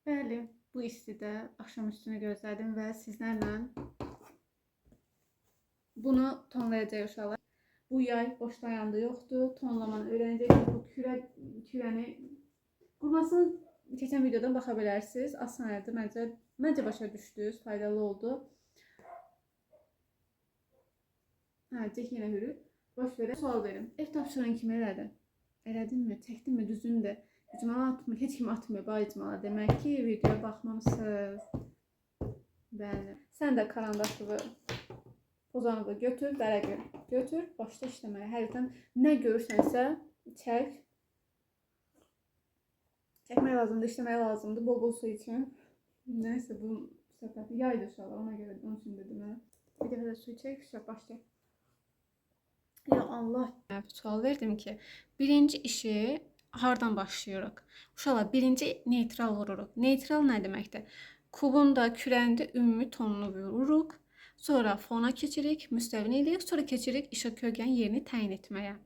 Bəli, bu istidə axşam üstünü gözlədim və sizlərlə bunu tonlayacağıq uşaqlar. Bu yay boş dayandı yoxdur. Tonlamanı öyrənəcəksiniz. Bu kürəni qurmasını keçən videodan baxa bilərsiniz. Asandır. Məncə başa düşdünüz. Faydalı oldu. Cək yenə hürür. Boş verə. Sual verin. Ev tapşıran kimi elədin? Elədinmi? Çəkdinmi? Düzündür. İcmala atmıyor. Heç kim atmıyor. Bax icmala. Demək ki, videoya baxmamışsınız. Bəli. Sən də karandaşlığı, pozanlığı götür, dərəgül götür, başla işləməyə. Həqiqətən nə görürsənsə çək. Çəkmək lazımdır, işləmək lazımdır. Bol-bol su için. Nəysə bu söhbəti yaydı uşaqlar. Ona görə onun üçün dedim mən. Bir dəfə də su çək, başlayaq. Ya Allah. Sual verdim ki, birinci işi hardan başlayırıq? Uşaqlar, birinci neytral vururuq. Neytral nə deməkdir? Kubun da kürəndə ümumi tonunu vururuq. Sonra fona keçirik, müstəvini eləyirik. Sonra keçirik işıq kölgənin yerini təyin etməyə.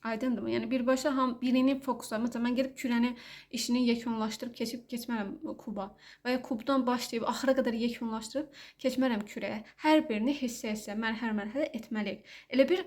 Aydındırmı? Yəni birbaşa birini fokusla. Məsələn, mən gedib kürəni işini yekunlaşdırıb keçmərəm kuba. Və ya kubdan başlayıb axıra qədər yekunlaşdırıb keçmərəm kürəyə. Hər birini hissə-hissə, mərhələ-mərhələ etməliyik. Elə bir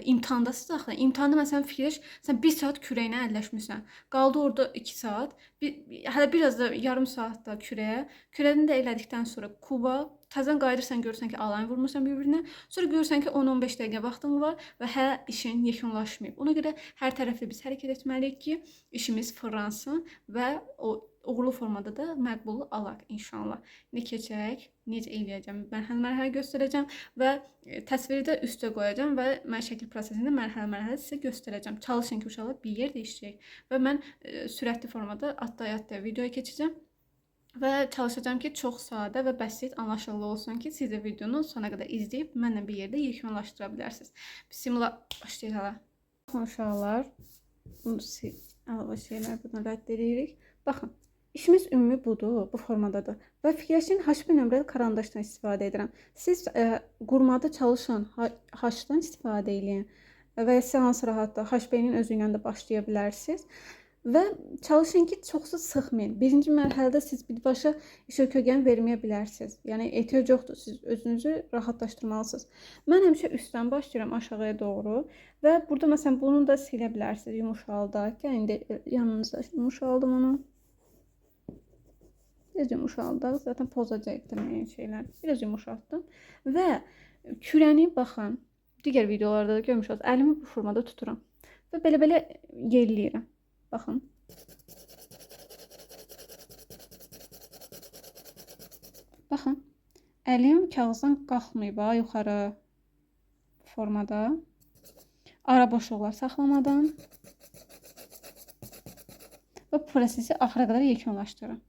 imtahandasınız axı. İmtahanda məsələn fikirləş, sən 1 saat kürəyinə əlləşmirsən. Qaldı orada 2 saat. Hələ biraz da yarım saat da kürəyə. Kürəni də elədikdən sonra kuba, təzən qayıdırsan, görürsən ki, alayını vurmursan bir-birinə. Sonra görürsən ki, 10-15 dəqiqə vaxtın var və hələ işin yekunlaşmayıb. Ona görə hər tərəfli biz hərəkət etməliyik ki, işimiz fırlansın və o uğurlu formada da məqbulu alaq inşallah. İndi keçək, necə eləyəcəm, mərhələ-mərhələ göstərəcəm və təsviri də üstə qoyacağam və mən şəkil prosesində mərhələ-mərhələ sizə göstərəcəm. Çalışın ki, uşaqlar bir yerdə işləyək və mən sürətli formada atlaya-atlaya videoya keçəcəm və çalışacağım ki, çox sadə və bəsit, anlaşılır olsun ki, siz də videonu sona qədər izləyib mənlə bir yerdə yekunlaşdıra bilərsiniz. Bismillah, başlayaq hələ. Baxın uşaqlar, bu şeylər buradan rədd edirik. Baxın. İşimiz ümumi budur, bu formadadır. Və fikirləşin, HP nömrəli karandaşdan istifadə edirəm. Siz qurmada çalışın, H-dan istifadə edin və ya seans rahatda HP-nin özü ilə də başlaya bilərsiniz. Və çalışın ki, çoxsu sıxmayın. Birinci mərhələdə siz birbaşa işıq kölgəni verməyə bilərsiniz. Yəni ehtiyac yoxdur, siz özünüzü rahatlaşdırmalısınız. Mən həmişə üstdən başlayıram aşağıya doğru və burada məsələn bunu da silə bilərsiniz yumuşaldarkən. İndi yanınızda yumuşaldım onu. Biraz yumuşaldıq. Zaten pozacaqdır müəyyən şeylər. Biraz yumuşaltdım. Və kürəni baxın. Digər videolarda da görmüşsünüz. Əlimi bu formada tuturam. Və belə-belə yerləyirəm. Baxın. Baxın. Əlim kağızdan qalxmayıb yuxarı formada. Ara boşluqlar saxlamadan. Və prosesi axıra qədər yekunlaşdırıram.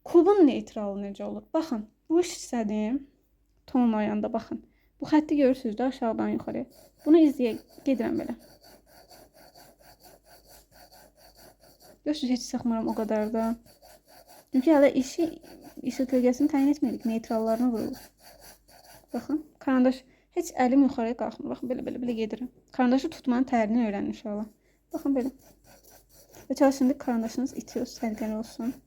Kubun neytralı necə olur? Baxın, bu hissəni tonlayanda baxın. Bu xətti görürsünüz də aşağıdan yuxarıya. Bunu izləyək, gedirəm belə. Görürsünüz, heç sıxmıram o qədər da. Çünki hələ işıq kölgəsini təyin etmədik, neytrallarını vururuq. Baxın, karandaş, heç əlim yuxarıya qalxmır. Baxın, belə gedirəm. Karandaşı tutmanın tərini öyrənin inşallah. Baxın, belə. Və çalışın ki, karandaşınız itiyor, sərgəli olsun.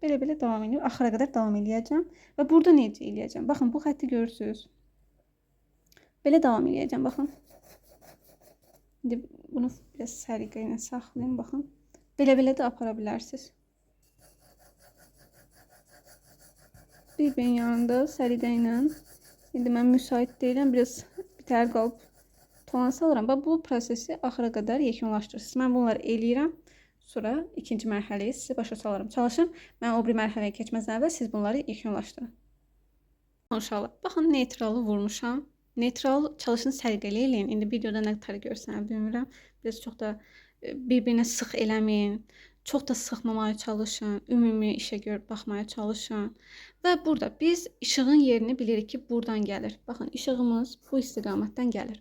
Belə davam edeyim. Axıra qədər davam edəcəm. Və burada necə eləyəcəm? Baxın, bu xətti görürsünüz. Belə davam edəcəm, baxın. İndi bunu biraz səliqə ilə saxlayın, baxın. Belə də apara bilərsiniz. Bir-birinin yanında səliqə ilə. İndi mən müsait deyiləm, biraz bitər qalıb tona salıram. Və bu prosesi axıra qədər yekunlaşdırırsınız. Mən bunları eləyirəm. Sonra ikinci mərhələyi sizə başa salarım. Çalışın, mən o bir mərhələyə keçməzdən əvvəl siz bunları yekunlaşdırın. Uşaqlar, baxın, neytralı vurmuşam. Neytral çalışın səliqəli eləyin. İndi videoda nə qədər görsənə bilmirəm. Biraz çox da bir-birinə sıx eləməyin. Çox da sıxmamaya çalışın. Ümumi işə görə baxmaya çalışın. Və burada biz işığın yerini bilirik ki, buradan gəlir. Baxın, işığımız bu istiqamətdən gəlir.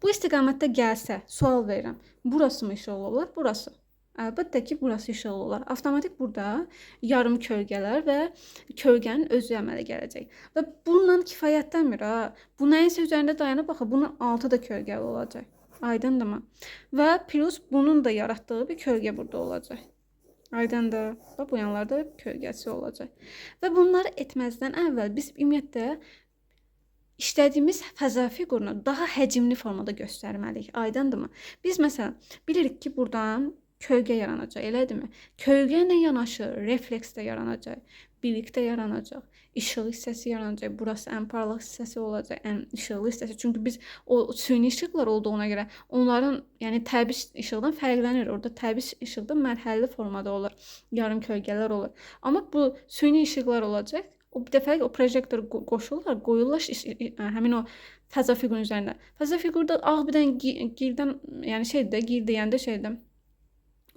Bu istiqamətdə gəlsə, sual verirəm. Burası mı işıq olar? Burası. Əlbəttə ki, burası işıq olar. Avtomatik burada yarım kölgələr və kölgənin özü əmələ gələcək. Və bununla kifayətlənmir. Bu nəyinsə üzərində dayanıb, baxın, bunun altı da kölgəli olacaq. Aydındırmı? Və plus bunun da yaratdığı bir kölgə burada olacaq. Aydındır. Bax bu yanlarda kölgəsi olacaq. Və bunları etməzdən əvvəl biz ümumiyyətlə işlədiyimiz fəza fiqurunu daha həcmli formada göstərməliyik. Aydındırmı? Biz məsələn bilirik ki, buradan kölgə yaranacaq, elədirmi? Kölgə ilə yanaşı refleks də yaranacaq, bilik də yaranacaq, işıq hissəsi yaranacaq. Burası ən parlaq hissəsi olacaq, ən işıqlı hissəsi. Çünki biz o süni işıqlar olduğuna görə onların, yəni təbii işıqdan fərqlənir. Orada təbii işıqda mərhələli formada olur, yarım kölgələr olur. Amma bu süni işıqlar olacaq. O bir dəfə o projektor qoşurlar, qoyurlar həmin o fəza fiqurun üzərində. Fəza fiqurda ağ bir dənə girdən, yəni şeydə, gir deyəndə şeydə.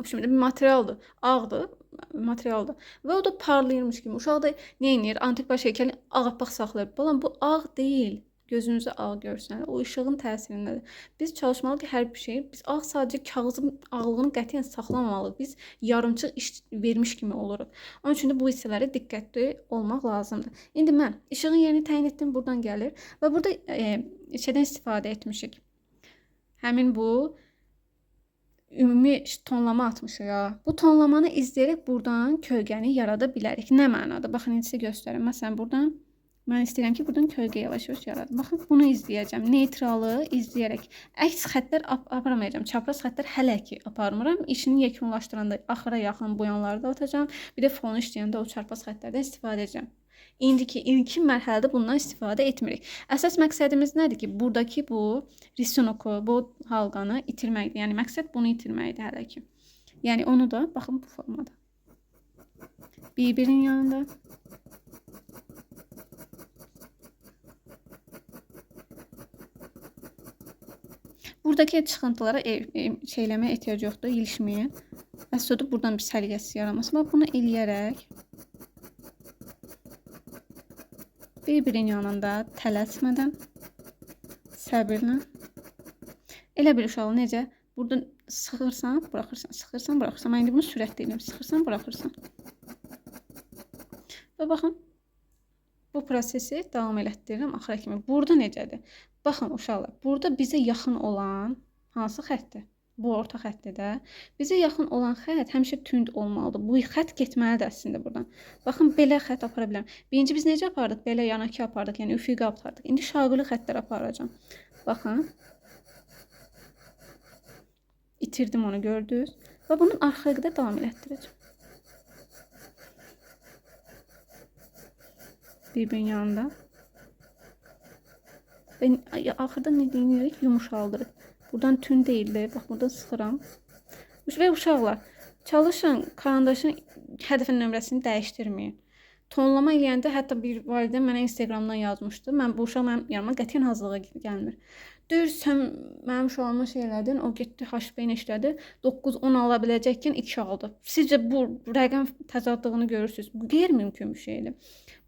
Şimdi bir materialdır, ağdır, materialdır. Və o da parlayırmış kimi. Uşaq da nə edir? Antik baş heykəli ağappaq saxlayır. Balam bu ağ deyil. Gözünüzü ağ görsən, o işığın təsirindədir. Biz çalışmalıyıq ki, hər bir şeyi, biz ağ sadəcə kağızın ağlığını qətiyyən saxlamamalıyıq. Biz yarımçıq iş vermiş kimi oluruq. Onun üçün də bu hissələrə diqqətli olmaq lazımdır. İndi mən işığın yerini təyin etdim, buradan gəlir və burada şeydən istifadə etmişik. Həmin bu ümumi tonlama atmışıq ya. Bu tonlamanı izləyərək buradan kölgəni yarada bilərik. Nə mənada? Baxın, indi sizə göstərim. Məsələn, buradan mən istəyirəm ki, buradan kölgə yavaş-yavaş yaradım. Baxın, bunu izləyəcəm. Neytralı izləyərək. Əks xəttlər aparamayacağam. Çapraz xəttlər hələ ki aparmıram. İşini yekunlaşdıranda axıra yaxın bu yanları da atacağam. Bir də fonu işləyəndə o çarpaz xəttlərdən istifadə edəcəm. İndiki ilkin mərhələdə bundan istifadə etmirik. Əsas məqsədimiz nədir ki, buradakı bu risonoku, bu halqanı itirməkdir. Yəni məqsəd bunu itirməkdir hələ ki. Yəni onu da baxın bu formada. Bir-birinin yanında. Buradakı çıxıntılara şeyləməyə ehtiyac yoxdur, ilişməyə. Əsas odur buradan bir səliqəsiz yaranması. Bax bunu eləyərək bir-birinin yanında tələsmədən, səbirlə. Elə bir uşağı necə? Buradan sıxırsan, buraxırsan, sıxırsan, buraxırsan. Mən indi bunu sürətlə edirəm. Sıxırsan, buraxırsan. Və baxın, bu prosesi davam elətdirirəm axıra kimi. Burada necədir? Baxın uşaqlar, burada bizə yaxın olan hansı xəttdir? Bu orta xəttdir də. Bizə yaxın olan xətt həmişə tünd olmalıdır. Bu xətt getməlidir əslində buradan. Baxın, belə xətt apara bilərəm. Birinci biz necə apardıq? Belə yanakı apardıq, yəni üfüqi apardıq. İndi şaquli xəttlər aparacağım. Baxın. İtirdim onu, gördünüz. Və bunun arxaya qədər davam elətdirəcəm. Bir-birinin yanında. Və axırda nə deyirik? Yumuşaldırıq. Buradan tün deyildir. Bax, buradan sıxıram. Və uşaqlar, çalışın karandaşın hədəfin nömrəsini dəyişdirməyin. Tonlama eləyəndə hətta bir valideyn mənə Instagramdan yazmışdı. Mən bu uşaq mənim yanıma qətiyyən hazırlığa gəlmir. Deyir, sən mənim uşağımı şeylədin, o getdi HB-ni işlədi, 9-10 ala biləcəkkən 2 aldı. Sizcə bu rəqəm təzadlığını görürsünüz. Bu qeyri-mümkün bir şeydir.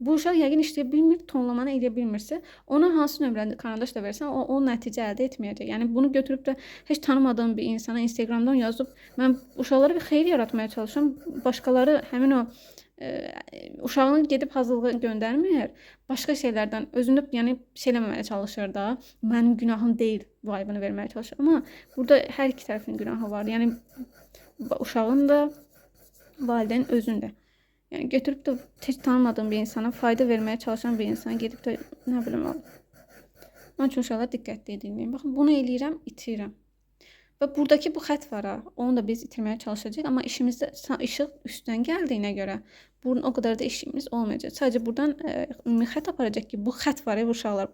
Bu uşaq yəqin işləyə bilmir, tonlamanı eləyə bilmirsə, ona hansı nömrəni karandaşla versən, o nəticə əldə etməyəcək. Yəni bunu götürüb də heç tanımadığım bir insana Instagramdan yazıb, mən uşaqlara bir xeyir yaratmaya çalışıram. Başqaları həmin o uşağını gedib hazırlığa göndərmir. Başqa şeylərdən özündə yəni şeyləməməyə çalışır da. Mənim günahım deyil vibe'ını verməyə çalışır. Amma burada hər iki tərəfin günahı var. Yəni uşağın da, valideynin özün də. Yəni götürüb də heç tanımadığım bir insana fayda verməyə çalışan bir insana gedib də nə bilim var. Onun üçün uşaqlar diqqətli edin. Baxın, bunu eləyirəm, itirirəm. Və buradakı bu xətt var ha, onu da biz itirməyə çalışacağıq. Amma işimizdə işıq üstdən gəldiyinə görə bunun o qədər də işimiz olmayacaq. Sadəcə buradan ümumi xətt aparacaq ki, bu xətt var ya uşaqlar.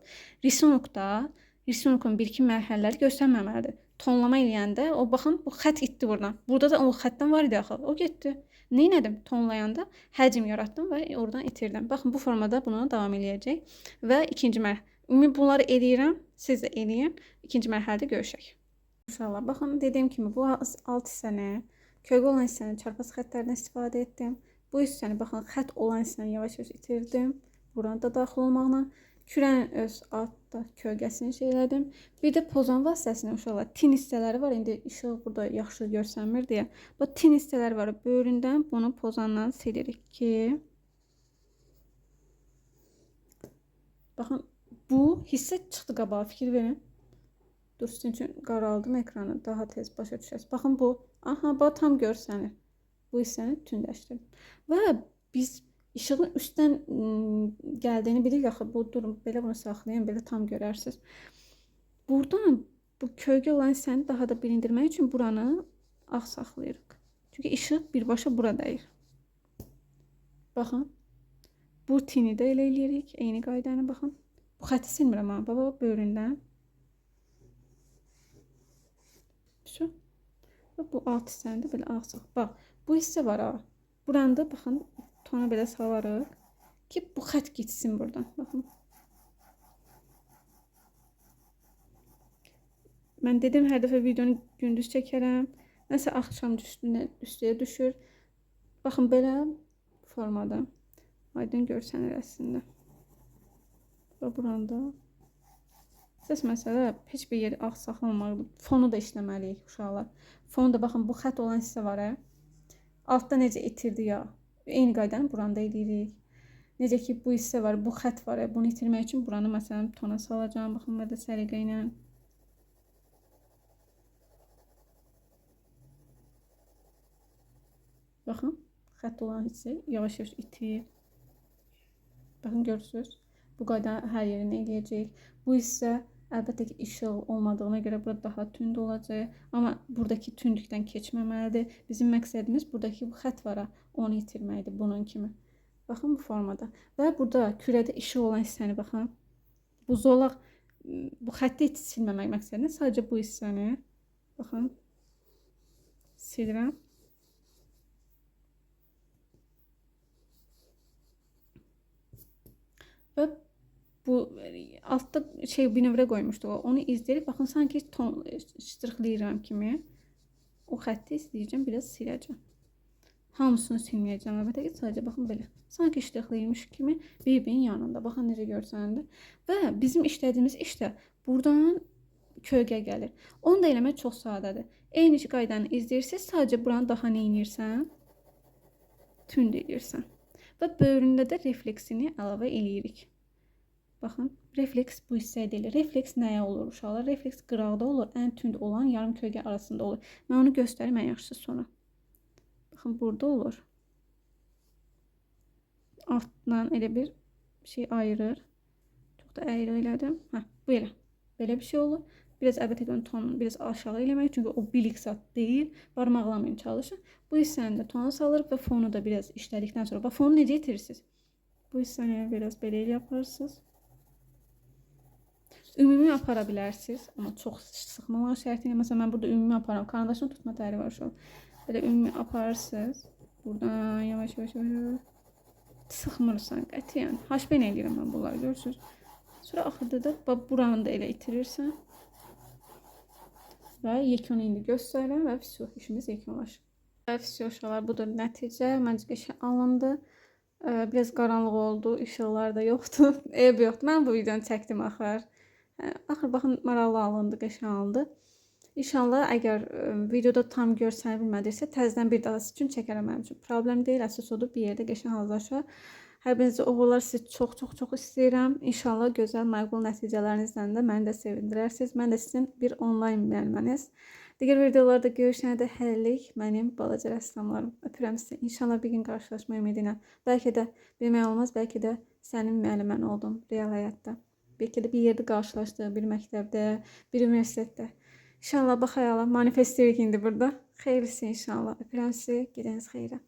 Risonokun bir-iki mərhələləri göstərməməlidir. Tonlama eləyəndə o baxın bu xətt itdi buradan. Burada da o xəttdən var idi axı. O getdi. Nə edim? Tonlayanda həcm yaratdım və oradan itirdim. Baxın bu formada bunu davam eləyəcək və ikinci mərhələ. Ümumi bunları eləyirəm, siz də eləyin. İkinci mərhələdə görüşək. İnşallah. Baxın, dediyim kimi bu alt hissəni, kölgə olan hissəni çarpaz xəttlərdən istifadə etdim. Bu hissəni, baxın, xətt olan hissəni yavaş-yavaş itirdim. Buranı da daxil olmaqla kürənin öz altda kölgəsini şeylədim. Bir də pozan vasitəsini uşaqlar, tin hissələri var. İndi işıq burada yaxşı görsənmir deyə. Bu tin hissələri var. Böyründən bunu pozandan silirik ki, baxın, bu hissə çıxdı qabağa, fikir verin. Dur, sizin üçün qaraldım ekranı, daha tez başa düşəsiz. Baxın bu, aha, bu tam görsənir. Bu hissəni tündləşdirdim. Və biz işığın üstdən gəldiyini bilirik axı. Bu, durun, belə bunu saxlayın, belə tam görərsiniz. Buradan bu kölgə olan hissəni daha da bilindirmək üçün buranı ağ saxlayırıq. Çünki işıq birbaşa bura dəyir. Baxın. Bu tini də elə eləyirik. Eyni qaydayla baxın. Bu xətti silmirəm ha. Baba, böyründən. Şu. Bu alt hissəni də belə ağ sax. Bax, bu hissə var ha. Buranda baxın, tona belə salarıq ki, bu xətt gitsin buradan. Baxın. Mən dedim, hər dəfə videonu gündüz çəkərəm. Nəsə axşam üstüyə düşür. Baxın, belə formada. Aydın görsənir əslində. Və buranda. Səs məsələ, heç bir yeri ağ saxlamalıdır. Fonu da işləməliyik uşaqlar. Fonu da baxın, bu xətt olan hissə var. Altda necə itirdi ya. Eyni qaydanı buranda edirik. Necə ki, bu hissə var, bu xətt var. Bunu itirmək üçün buranı məsələn tona salacağım. Baxın, burada səliqə ilə. Baxın, xətt olan hissə yavaş-yavaş itir. Baxın, görürsünüz. Bu qayda hər yerini eləyəcək. Bu hissə əlbəttə ki, işıq olmadığına görə burada daha tünd olacaq. Amma buradakı tündlükdən keçməməlidir. Bizim məqsədimiz buradakı bu xətt var, onu itirməkdir, bunun kimi. Baxın, bu formada. Və burada kürədə işıq olan hissəni baxın. Bu zolaq, bu xətti silməmək məqsədini sadəcə bu hissəni, baxın, silirəm. Və bu altda binövrə qoymuşduq. Onu izləyib, baxın, sanki ştrixləyirəm kimi. O xətti istəyəcəm, biraz siləcəm. Hamısını silməyəcəm, əlbəttə ki, sadəcə baxın belə. Sanki ştrixləyirmiş kimi bir-birinin yanında. Baxın, necə görsənir. Və bizim işlədiyimiz işdə buradan kölgə gəlir. Onu da eləmək çox sadədir. Eyni qaydanı izləyirsiniz, sadəcə buranı daha nə edirsən? Tünd edirsən. Və böyründə də refleksini əlavə eləyirik. Baxın, refleks bu hissə edilir. Refleks nəyə olur uşaqlar? Refleks qıraqda olur, ən tünd olan yarım kölgə arasında olur. Mən onu göstərim ən yaxşısı sonra. Baxın, burada olur. Altdan elə bir şey ayırır. Çox da əyri elədim. Bu elə. Belə bir şey olur. Biraz əlbəttə ki, tonunu biraz aşağı eləmək. Çünki o bilik zat deyil. Barmaqlamayın, çalışın. Bu hissəni də tona salırıq və fonu da biraz işlədikdən sonra. Bax, fonu necə itirirsiniz? Bu hissəni biraz belə yaparsınız. Ümumi apara bilərsiniz. Amma çox sıxmalar şərti ilə. Məsələn, mən burada ümumi aparam. Karandaşın tutma təri var şu. Belə ümumi apararsınız. Buradan yavaş-yavaş sıxmırsan qətiyyən. HB eləyirəm mən bunları, görürsünüz. Sonra axırda da buranı da elə itirirsən. Və yekunu indi göstərirəm və işimiz yekunlaşır. Və uşaqlar, budur nəticə. Məncə qəşəng alındı. Biraz qaranlıq oldu. İşıqlar da yoxdur. Ev yoxdur. Mən bu videonu çəkdim axır. Axır, baxın, maraqlı alındı, qəşəng alındı. İnşallah, əgər videoda tam görsənə bilmədirsə, təzədən bir daha sizin üçün çəkərəm mənim üçün. Problem deyil, əsas odur, bir yerdə qəşəng hazırlaşır. Hər birinizə uğurlar, sizi çox istəyirəm. İnşallah gözəl, məqbul nəticələrinizlə də məni də sevindirərsiniz. Mən də sizin bir onlayn müəlliməniz. Digər videolarda görüşənə hələlik mənim balaca rəssamlarım. Öpürəm sizi. İnşallah bir gün qarşılaşma ümidi ilə. Bəlkə də bilmək olmaz, bəlkə də sənin müəllimən oldum real həyatda. Bəlkə də bir yerdə qarşılaşdıq, bir məktəbdə, bir universitetdə. İnşallah, baxayalım, manifest edirik indi burada. Xeyirlisi inşallah. Öpürəm sizi, gedəniz xeyrə.